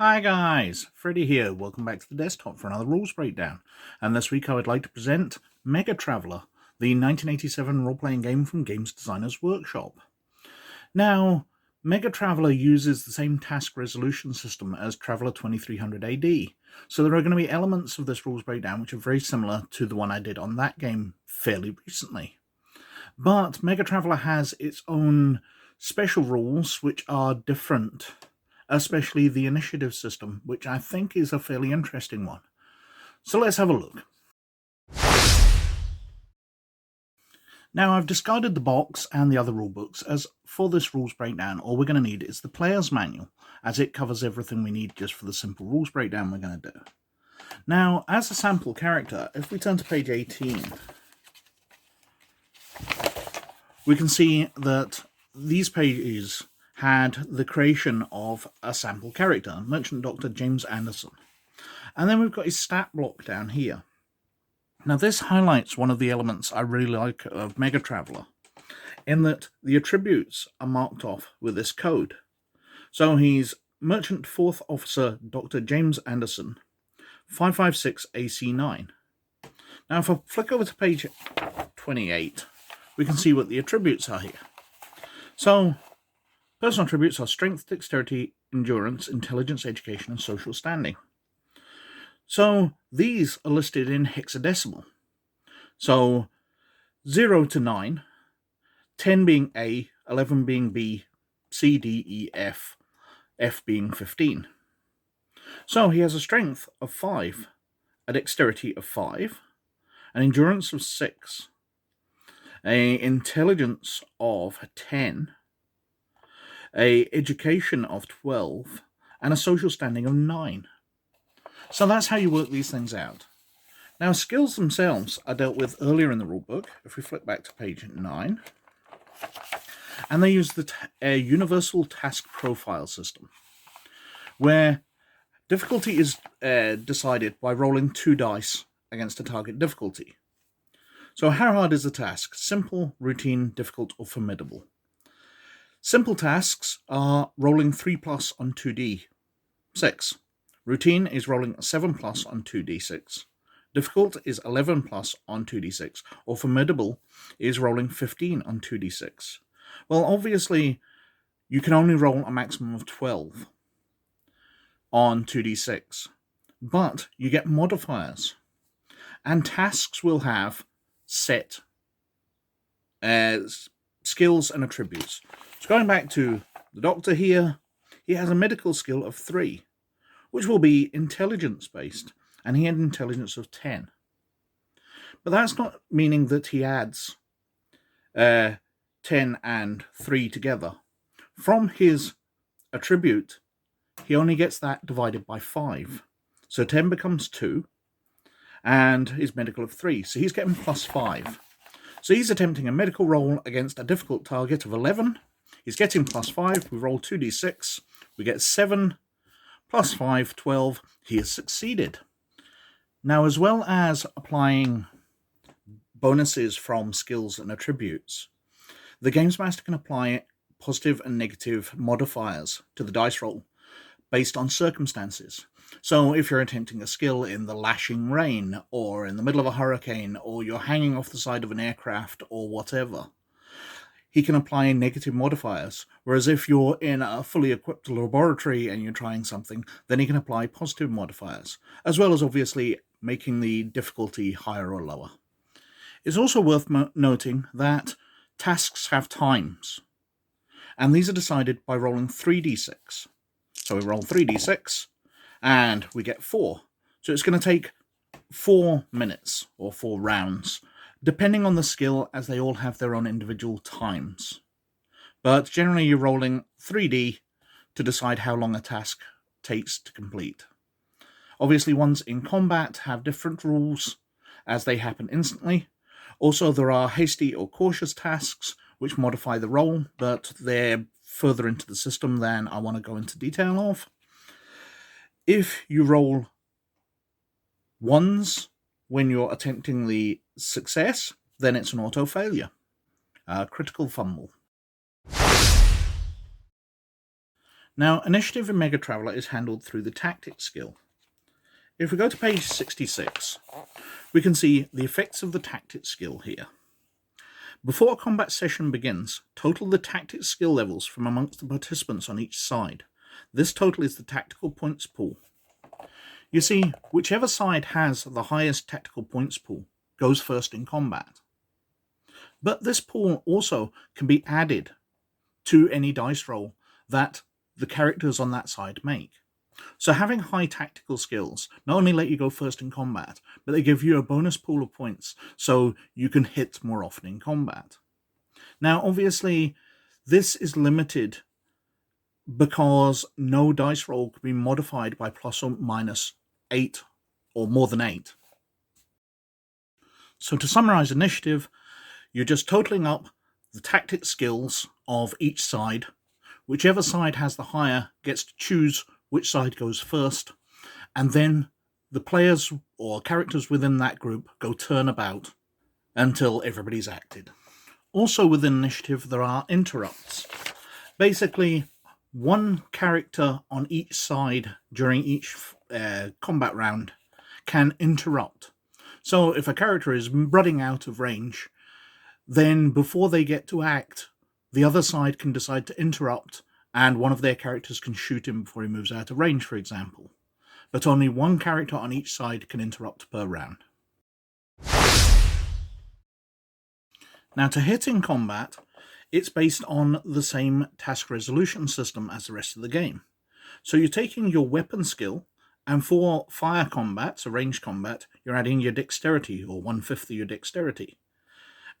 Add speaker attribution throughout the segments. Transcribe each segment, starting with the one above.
Speaker 1: Hi guys, Freddy here. Welcome back to the desktop for another rules breakdown. And this week I would like to present MegaTraveller, the 1987 role-playing game from Games Designers Workshop. Now, MegaTraveller uses the same task resolution system as Traveller 2300 AD, so there are going to be elements of this rules breakdown which are very similar to the one I did on that game fairly recently. But MegaTraveller has its own special rules which are different, especially the initiative system, which I think is a fairly interesting one. So let's have a look. Now I've discarded the box and the other rulebooks, as for this rules breakdown all we're going to need is the player's manual, as it covers everything we need just for the simple rules breakdown we're going to do. Now, as a sample character, if we turn to page 18, we can see that these pages had the creation of a sample character, Merchant Dr. James Anderson. And then we've got his stat block down here. Now this highlights one of the elements I really like of MegaTraveller, in that the attributes are marked off with this code. So he's Merchant 4th Officer Dr. James Anderson, 556 AC9. Now if I flick over to page 28, we can see what the attributes are here. So personal attributes are strength, dexterity, endurance, intelligence, education, and social standing. So these are listed in hexadecimal. So 0 to 9, 10 being A, 11 being B, C, D, E, F, F being 15. So he has a strength of 5, a dexterity of 5, an endurance of 6, an intelligence of 10, an education of 12, and a social standing of 9. So that's how you work these things out. Now, skills themselves are dealt with earlier in the rulebook, if we flip back to page 9, and they use the universal task profile system, where difficulty is decided by rolling 2 dice against a target difficulty. So how hard is the task? Simple, routine, difficult, or formidable? Simple tasks are rolling 3+ on 2d6. Routine is rolling 7+ on 2d6. Difficult is 11+ on 2d6. Or formidable is rolling 15 on 2d6. Well, obviously, you can only roll a maximum of 12 on 2d6. But you get modifiers. And tasks will have set skills and attributes. So going back to the doctor here, he has a medical skill of 3, which will be intelligence-based, and he had intelligence of 10. But that's not meaning that he adds 10 and 3 together. From his attribute, he only gets that divided by 5. So 10 becomes 2, and his medical of 3. So he's getting +5. So he's attempting a medical roll against a difficult target of 11. He's getting +5. We roll 2d6. We get 7 + 5, 12. He has succeeded. Now, as well as applying bonuses from skills and attributes, the Games Master can apply positive and negative modifiers to the dice roll based on circumstances. So if you're attempting a skill in the lashing rain, or in the middle of a hurricane, or you're hanging off the side of an aircraft, or whatever, he can apply negative modifiers. Whereas if you're in a fully equipped laboratory and you're trying something, then he can apply positive modifiers, as well as obviously making the difficulty higher or lower. It's also worth noting that tasks have times, and these are decided by rolling 3d6. So we roll 3d6, and we get 4. So it's going to take 4 minutes, or 4 rounds, depending on the skill, as they all have their own individual times. But generally you're rolling 3d to decide how long a task takes to complete. Obviously ones in combat have different rules, as they happen instantly. Also, there are hasty or cautious tasks, which modify the roll, but they're further into the system than I want to go into detail of. If you roll 1s when you're attempting the success, then it's an auto failure, a critical fumble. Now, initiative in MegaTraveller is handled through the tactics skill. If we go to page 66, we can see the effects of the tactics skill here. Before a combat session begins, total the tactics skill levels from amongst the participants on each side. This total is the tactical points pool. You see, whichever side has the highest tactical points pool goes first in combat. But this pool also can be added to any dice roll that the characters on that side make. So having high tactical skills not only let you go first in combat, but they give you a bonus pool of points so you can hit more often in combat. Now, obviously, this is limited because no dice roll can be modified by plus or minus 8 or more than 8. So to summarize initiative, you're just totaling up the tactic skills of each side. Whichever side has the higher gets to choose which side goes first, and then the players or characters within that group go turnabout until everybody's acted. Also within initiative, there are interrupts. Basically, one character on each side during each combat round can interrupt. So if a character is running out of range, then before they get to act, the other side can decide to interrupt, and one of their characters can shoot him before he moves out of range, for example. But only one character on each side can interrupt per round. Now, to hit in combat, it's based on the same task resolution system as the rest of the game. So you're taking your weapon skill, and for fire combat, so range combat, you're adding your dexterity, or 1/5 of your dexterity.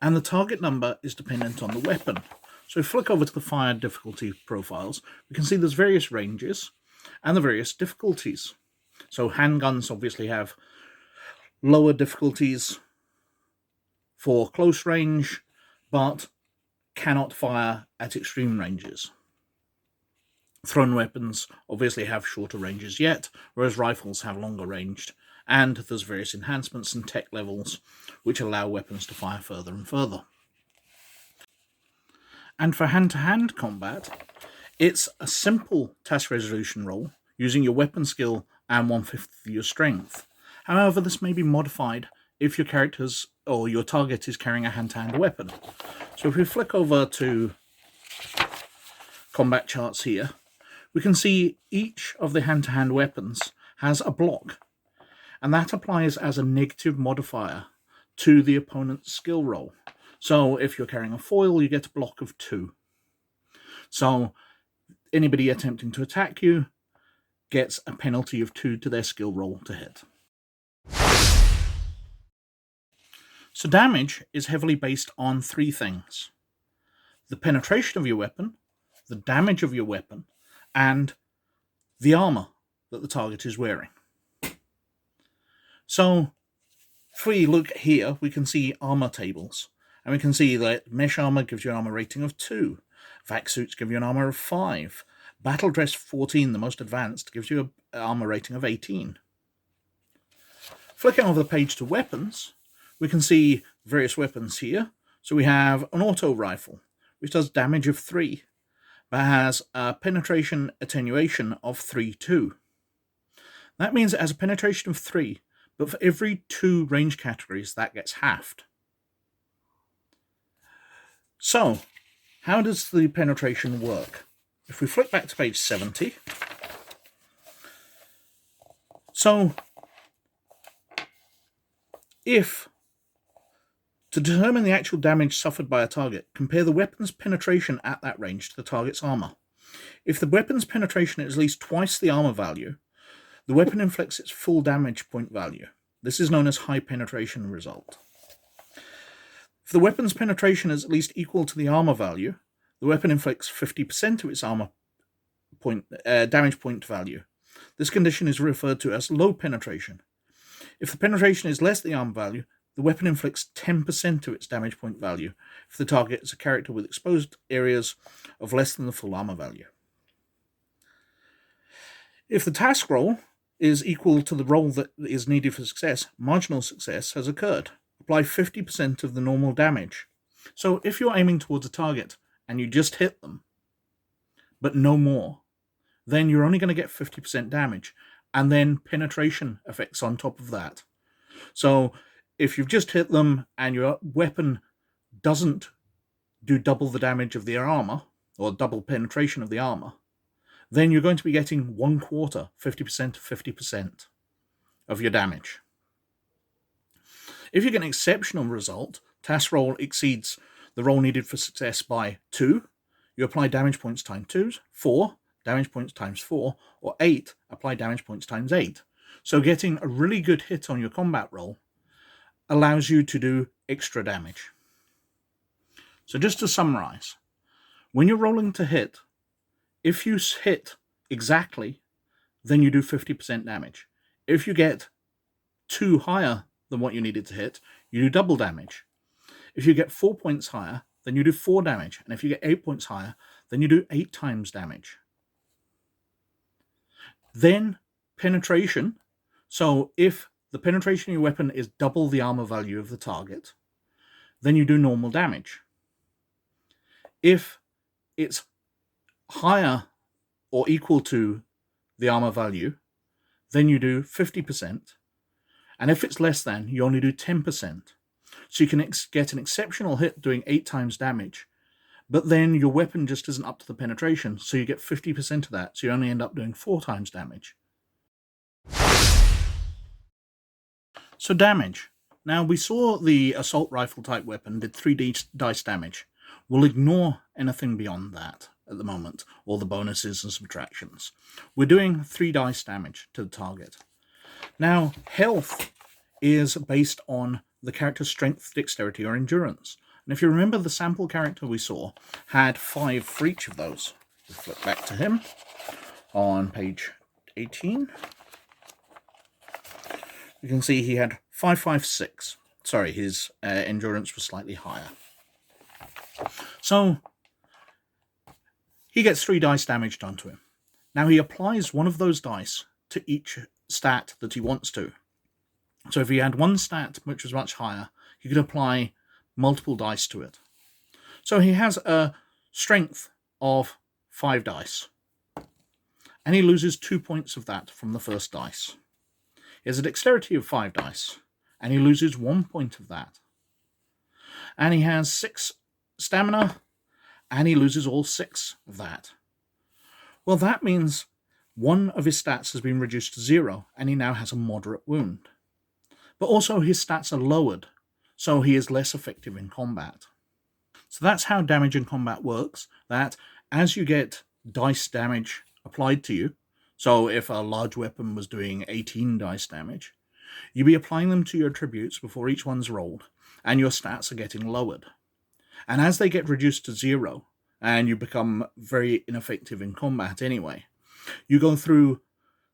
Speaker 1: And the target number is dependent on the weapon. So if we flick over to the fire difficulty profiles, we can see there's various ranges and the various difficulties. So handguns obviously have lower difficulties for close range, but cannot fire at extreme ranges. Thrown weapons obviously have shorter ranges yet, whereas rifles have longer ranged, and there's various enhancements and tech levels which allow weapons to fire further and further. And for hand-to-hand combat, it's a simple task resolution roll using your weapon skill and 1/5 of your strength. However, this may be modified if your characters or your target is carrying a hand-to-hand weapon. So if we flick over to combat charts here, we can see each of the hand-to-hand weapons has a block, and that applies as a negative modifier to the opponent's skill roll. So if you're carrying a foil, you get a block of 2. So anybody attempting to attack you gets a penalty of 2 to their skill roll to hit. So damage is heavily based on 3 things: the penetration of your weapon, the damage of your weapon, and the armor that the target is wearing. So if we look here, we can see armor tables. And we can see that mesh armor gives you an armor rating of 2. Vac suits give you an armor of 5. Battle dress 14, the most advanced, gives you an armor rating of 18. Flicking over the page to weapons, we can see various weapons here. So we have an auto rifle, which does damage of 3, but has a penetration attenuation of 3/2. That means it has a penetration of 3, but for every 2 range categories, that gets halved. So, how does the penetration work? If we flick back to page 70, so if to determine the actual damage suffered by a target, compare the weapon's penetration at that range to the target's armor. If the weapon's penetration is at least twice the armor value, the weapon inflicts its full damage point value. This is known as high penetration result. If the weapon's penetration is at least equal to the armor value, the weapon inflicts 50% of its armor point damage point value. This condition is referred to as low penetration. If the penetration is less than the armor value, the weapon inflicts 10% of its damage point value if the target is a character with exposed areas of less than the full armor value. If the task roll is equal to the roll that is needed for success, marginal success has occurred. Apply 50% of the normal damage. So if you're aiming towards a target and you just hit them, but no more, then you're only going to get 50% damage, and then penetration effects on top of that. So if you've just hit them and your weapon doesn't do double the damage of their armor, or double penetration of the armor, then you're going to be getting 1/4, 50% to 50% of your damage. If you get an exceptional result, task roll exceeds the roll needed for success by 2, you apply damage points times 2, 4, damage points times 4, or 8, apply damage points times 8. So getting a really good hit on your combat roll allows you to do extra damage. So just to summarize, when you're rolling to hit, if you hit exactly, then you do 50% damage. If you get 2 higher than what you needed to hit, you do double damage. If you get 4 points higher, then you do 4 damage. And if you get 8 points higher, then you do 8 times damage. Then penetration. So if the penetration of your weapon is double the armor value of the target, then you do normal damage. If it's higher or equal to the armor value, then you do 50%. And if it's less than, you only do 10%. So you can get an exceptional hit doing 8 times damage, but then your weapon just isn't up to the penetration, so you get 50% of that, so you only end up doing 4 times damage. So damage. Now we saw the assault rifle type weapon did 3 dice damage. We'll ignore anything beyond that at the moment, all the bonuses and subtractions. We're doing 3 dice damage to the target. Now, health is based on the character's strength, dexterity, or endurance. And if you remember, the sample character we saw had 5 for each of those. We'll flip back to him on page 18. You can see he had 5, 5, 6. Sorry, his endurance was slightly higher. So he gets 3 dice damage done to him. Now he applies one of those dice to each stat that he wants to. So if he had one stat which was much higher, he could apply multiple dice to it. So he has a strength of 5 dice, and he loses 2 points of that from the first dice. He has a dexterity of 5 dice, and he loses 1 point of that. And he has 6 stamina, and he loses all 6 of that. Well, that means one of his stats has been reduced to 0, and he now has a moderate wound. But also his stats are lowered, so he is less effective in combat. So that's how damage in combat works, that as you get dice damage applied to you, so if a large weapon was doing 18 dice damage, you'll be applying them to your attributes before each one's rolled, and your stats are getting lowered. And as they get reduced to 0, and you become very ineffective in combat anyway, you go through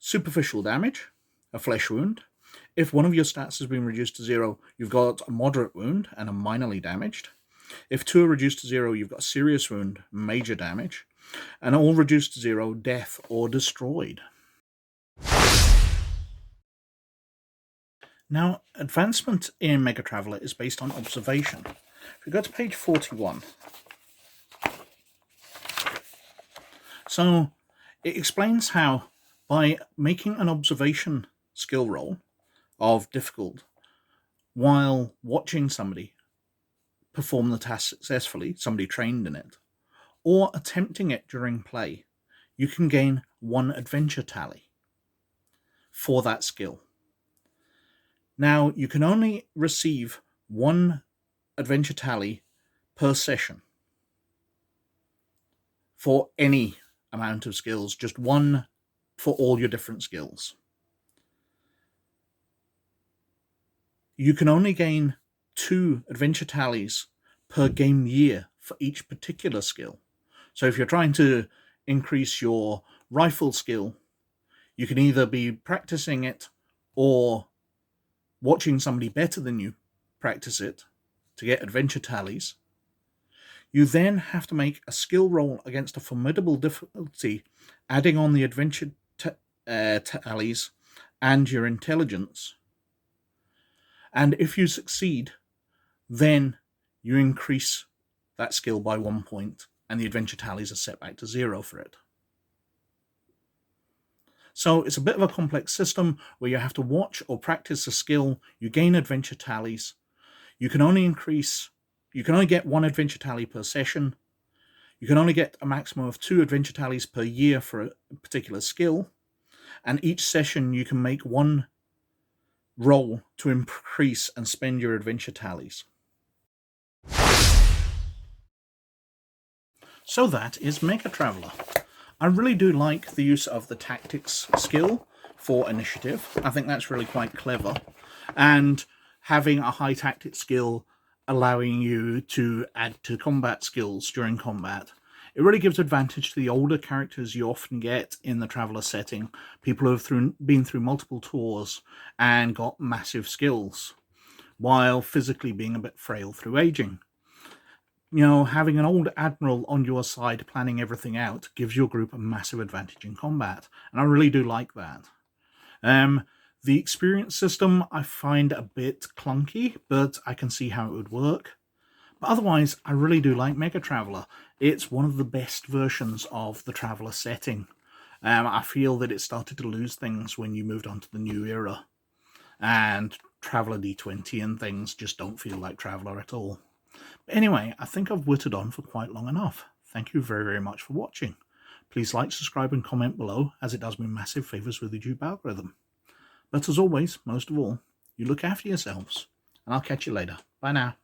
Speaker 1: superficial damage, a flesh wound. If one of your stats has been reduced to 0, you've got a moderate wound and a minorly damaged. If 2 are reduced to 0, you've got a serious wound, major damage. And all reduced to 0, death or destroyed. Now, advancement in MegaTraveller is based on observation. If we go to page 41. So, it explains how, by making an observation skill roll of difficult, while watching somebody perform the task successfully, somebody trained in it, or attempting it during play, you can gain 1 adventure tally for that skill. Now, you can only receive 1 adventure tally per session for any amount of skills, just 1 for all your different skills. You can only gain 2 adventure tallies per game year for each particular skill. So if you're trying to increase your rifle skill, you can either be practicing it or watching somebody better than you practice it to get adventure tallies. You then have to make a skill roll against a formidable difficulty, adding on the adventure tallies and your intelligence. And if you succeed, then you increase that skill by 1 point, and the adventure tallies are set back to 0 for it. So it's a bit of a complex system where you have to watch or practice a skill, you gain adventure tallies, you can only get 1 adventure tally per session, you can only get a maximum of 2 adventure tallies per year for a particular skill, and each session you can make 1 roll to increase and spend your adventure tallies. So that is MegaTraveller. I really do like the use of the tactics skill for initiative. I think that's really quite clever. And having a high tactics skill allowing you to add to combat skills during combat. It really gives advantage to the older characters you often get in the Traveller setting, people who have been through multiple tours and got massive skills, while physically being a bit frail through aging. You know, having an old admiral on your side planning everything out gives your group a massive advantage in combat, and I really do like that. The experience system I find a bit clunky, but I can see how it would work. But otherwise, I really do like MegaTraveller. It's one of the best versions of the Traveller setting. I feel that it started to lose things when you moved on to the new era. And Traveller D20 and things just don't feel like Traveller at all. But anyway, I think I've whittled on for quite long enough. Thank you very, very much for watching. Please like, subscribe and comment below, as it does me massive favours with the YouTube algorithm. But as always, most of all, you look after yourselves, and I'll catch you later. Bye now.